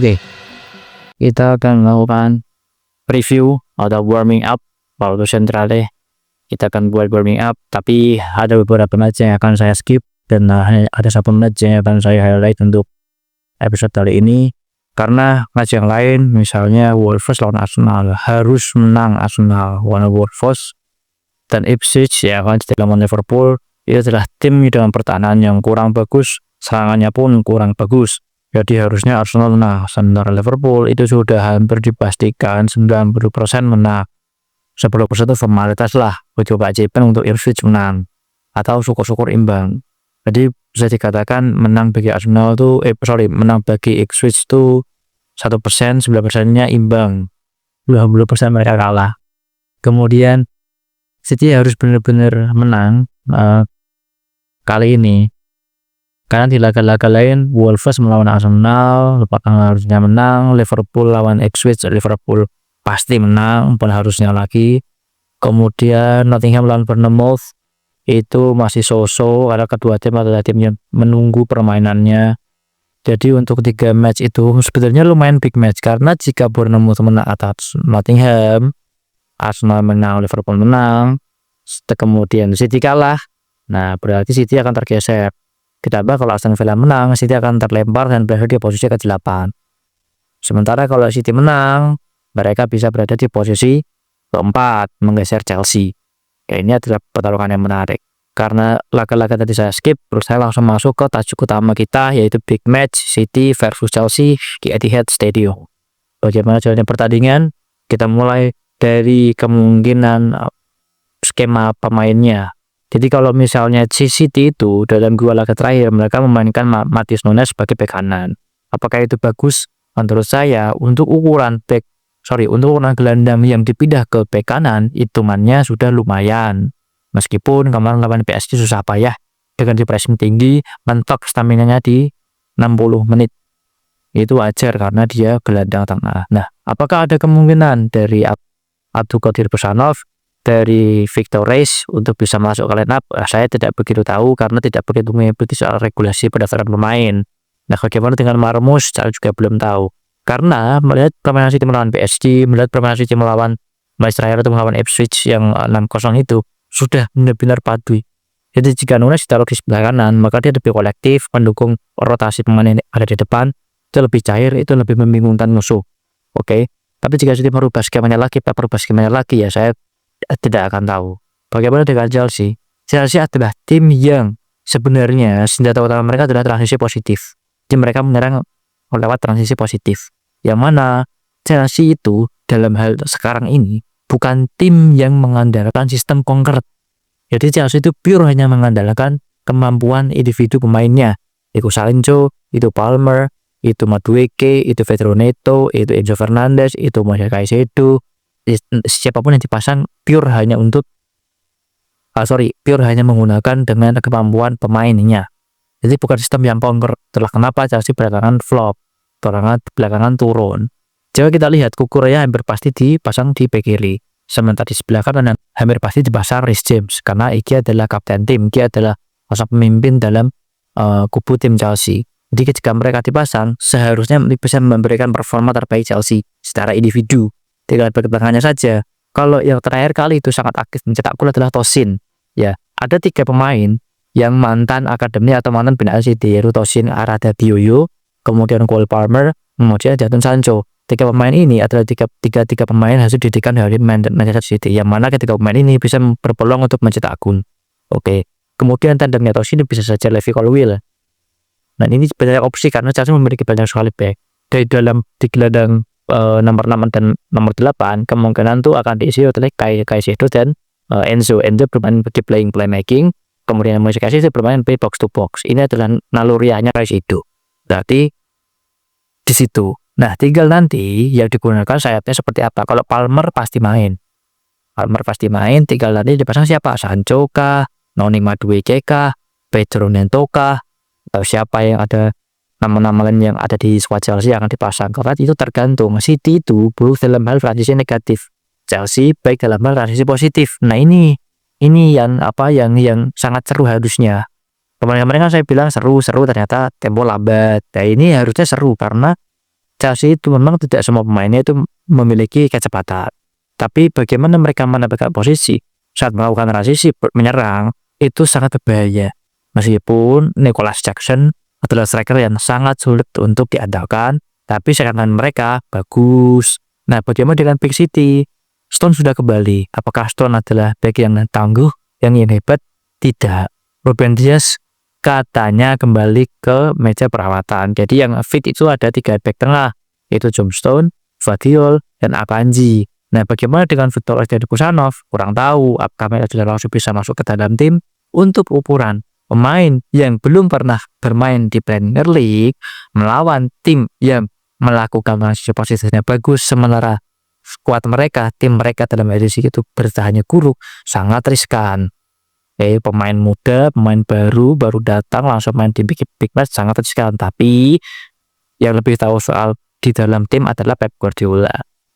Oke, kita akan melakukan review atau warming up waktu sentrale. Kita akan buat warming up, tapi ada beberapa match yang akan saya skip dan ada satu match yang akan saya highlight untuk episode kali ini. Karena match yang lain, misalnya Wolves lawan Arsenal, harus menang Arsenal lawan Wolves, dan Ipswich ya kan lawan Liverpool, itu adalah tim dengan pertahanan yang kurang bagus, serangannya pun kurang bagus. Jadi harusnya Arsenal menang. Sementara Liverpool itu sudah hampir dipastikan 90% menang. 10% itu formalitas lah, coba ajaibkan untuk Ipswich menang atau syukur-syukur imbang. Jadi bisa dikatakan menang bagi Arsenal tuh menang bagi Ipswich itu 1%, 9%-nya imbang, 20% mereka kalah. Kemudian City harus benar-benar menang kali ini, karena di laga-laga lain Wolves melawan Arsenal harusnya menang, Liverpool lawan Ipswich, Liverpool pasti menang pun harusnya lagi. Kemudian Nottingham lawan Bournemouth itu masih so-so karena kedua tim adalah tim yang menunggu permainannya. Jadi untuk 3 match itu sebenarnya lumayan big match, karena jika Bournemouth menang atas Nottingham, Arsenal menang, Liverpool menang, kemudian City kalah, nah berarti City akan tergeser. Ditambah kalau Aston Villa menang, City akan terlempar dan berada di posisi ke-8. Sementara kalau City menang, mereka bisa berada di posisi ke-4, menggeser Chelsea. Ya, ini adalah pertarungan yang menarik. Karena laga-laga tadi saya skip, terus saya langsung masuk ke tajuk utama kita, yaitu big match City versus Chelsea di Etihad Stadium. Bagaimana jalannya pertandingan? Kita mulai dari kemungkinan skema pemainnya. Jadi kalau misalnya City itu dalam 2 laga terakhir mereka memainkan Matheus Nunes sebagai bek kanan. Apakah itu bagus? Menurut saya untuk ukuran gelandang yang dipindah ke bek kanan, hitungannya sudah lumayan. Meskipun kemarin lawan PSG susah payah dengan di pressing tinggi, mentok stamina-nya di 60 menit. Itu wajar karena dia gelandang tengah. Nah, apakah ada kemungkinan dari Abdulkadir Bossanov, dari Victor Reis untuk bisa masuk ke line up? Saya tidak begitu tahu karena tidak begitu mengikuti soal regulasi pendaftaran pemain. Nah, bagaimana dengan Marmoush? Saya juga belum tahu. Karena melihat permainan City melawan PSG, melihat permainan City melawan Manchester United melawan Ipswich yang 6-0 itu sudah benar-benar padu. Jadi jika Nunes ditaruh di sebelah kanan, maka dia lebih kolektif, mendukung rotasi pemain yang ada di depan, itu lebih cair, itu lebih membingungkan musuh. Oke. Tapi jika City merubah skemanya lagi, ya saya tidak akan tahu. Bagaimana dengan Chelsea? Chelsea adalah tim yang sebenarnya senjata utama mereka adalah transisi positif. Jadi mereka menyerang lewat transisi positif. Yang mana Chelsea itu dalam hal sekarang ini bukan tim yang mengandalkan sistem konkret. Jadi Chelsea itu pure hanya mengandalkan kemampuan individu pemainnya. Itu Sancho, itu Palmer, itu Madueke, itu Pedro Neto, itu Enzo Fernandez, itu Moises Caicedo. Siapapun yang dipasang pure hanya menggunakan dengan kemampuan pemainnya. Jadi bukan sistem yang konkret. Itulah kenapa Chelsea belakangan flop, belakangan turun. Jika kita lihat Kukureya hampir pasti dipasang di bek kiri, sementara di sebelah kanan hampir pasti dipasang Reece James, karena Iki adalah kapten tim, Iki adalah sosok pemimpin dalam kubu tim Chelsea. Jadi jika mereka dipasang, seharusnya bisa memberikan performa terbaik Chelsea secara individu. Tinggal belakangnya saja. Kalau yang terakhir kali itu sangat aktif mencetak gol adalah Tosin. Ya, ada 3 pemain yang mantan akademi atau mantan binaan City, yaitu Tosin, Arada Bioyo, kemudian Cole Palmer, kemudian Jadon Sancho. 3 pemain ini adalah tiga pemain hasil didikan dari Manchester City, yang mana ketiga pemain ini bisa berpeluang untuk mencetak gol. Oke. Kemudian tandemnya Tosin bisa saja Levi Colwill. Nah, ini banyak opsi karena Chelsea memiliki banyak sekali back. Di gelandang nomor 6 dan nomor 8 kemungkinan tuh akan diisi oleh Caicedo dan Enzo bermain di playmaking, kemudian Moises Caicedo bermain di box to box. Ini adalah nalurianya Caicedo. Berarti di situ. Nah, tinggal nanti yang digunakan sayapnya seperti apa. Kalau Palmer pasti main, tinggal nanti dipasang siapa? Sancho kah, Noni Madueke kah, Pedro Neto kah, atau siapa yang ada nama-nama lain yang ada di squad Chelsea yang akan dipasang. Karena itu tergantung. City itu buruk dalam hal transisi negatif, Chelsea baik dalam hal transisi positif. Nah, ini yang sangat seru harusnya. Kemarin-kemarin kan saya bilang seru, ternyata tempo lambat. Nah, ini harusnya seru karena Chelsea itu memang tidak semua pemainnya itu memiliki kecepatan. Tapi bagaimana mereka menempatkan posisi saat melakukan transisi menyerang itu sangat berbahaya. Meskipun Nicholas Jackson adalah striker yang sangat sulit untuk diandalkan, tapi serangan mereka bagus. Nah, bagaimana dengan back City? Stone sudah kembali. Apakah Stone adalah back yang tangguh, yang hebat? Tidak. Ruben Dias katanya kembali ke meja perawatan. Jadi yang fit itu ada 3 back tengah, yaitu John Stone, Gvardiol, dan Akanji. Nah, bagaimana dengan Viktor Kusanov? Kurang tahu apakah mereka sudah langsung bisa masuk ke dalam tim. Untuk ukuran pemain yang belum pernah bermain di Premier League melawan tim yang melakukan posisinya bagus, sementara skuad mereka, tim mereka dalam edisi itu bertahannya buruk, sangat riskan. Pemain muda, pemain baru datang langsung main di big match, sangat riskan. Tapi yang lebih tahu soal di dalam tim adalah Pep Guardiola.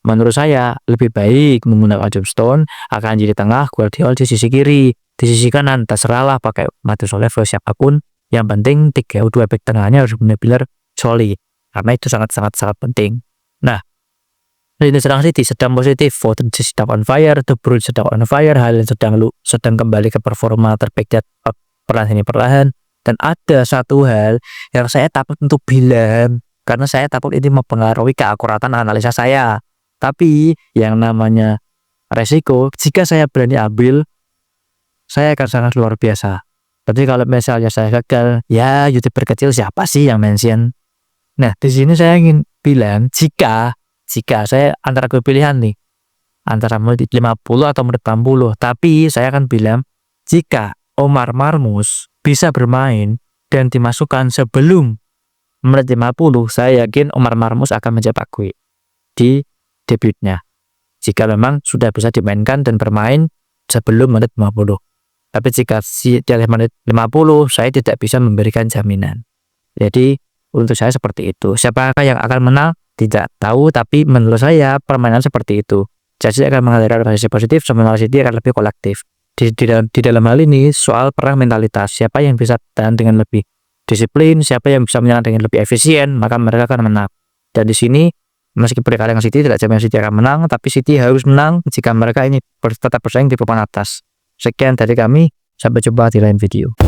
Menurut saya lebih baik menggunakan John Stone, akan jadi tengah, Gvardiol di sisi kiri, di sisi kanan terserahlah pakai Matheus Olevo siapapun. Yang penting 2 back tengahnya harus benar-benar solid, karena itu sangat penting. Nah, ini sedang positif, Foden sedang on fire, De Bruyne sedang on fire, Haaland sedang kembali ke performa terbaiknya perlahan. Dan ada satu hal yang saya takut untuk bilang, karena saya takut ini mempengaruhi keakuratan analisa saya. Tapi yang namanya resiko, jika saya berani ambil, saya akan sangat luar biasa. Tapi kalau misalnya saya gagal, ya YouTuber kecil siapa sih yang mention? Nah, di sini saya ingin bilang, jika saya antara gue pilihan nih, antara menit 50 atau menit 60, tapi saya akan bilang, jika Omar Marmoush bisa bermain dan dimasukkan sebelum menit 50, saya yakin Omar Marmoush akan mencetak gol di debutnya, jika memang sudah bisa dimainkan dan bermain sebelum menit 50. Tapi jika di menit 50, saya tidak bisa memberikan jaminan. Jadi untuk saya seperti itu. Siapakah yang akan menang? Tidak tahu, tapi menurut saya permainan seperti itu. Chelsea akan menghadirkan sisi positif, sementara City akan lebih kolektif. Di dalam hal ini soal perang mentalitas, siapa yang bisa tahan dengan lebih disiplin, siapa yang bisa menyerang dengan lebih efisien, maka mereka akan menang. Dan di sini meskipun dengan City tidak jamin City akan menang, tapi City harus menang jika mereka ini tetap bersaing di papan atas. Sekian dari kami, sampai jumpa di lain video.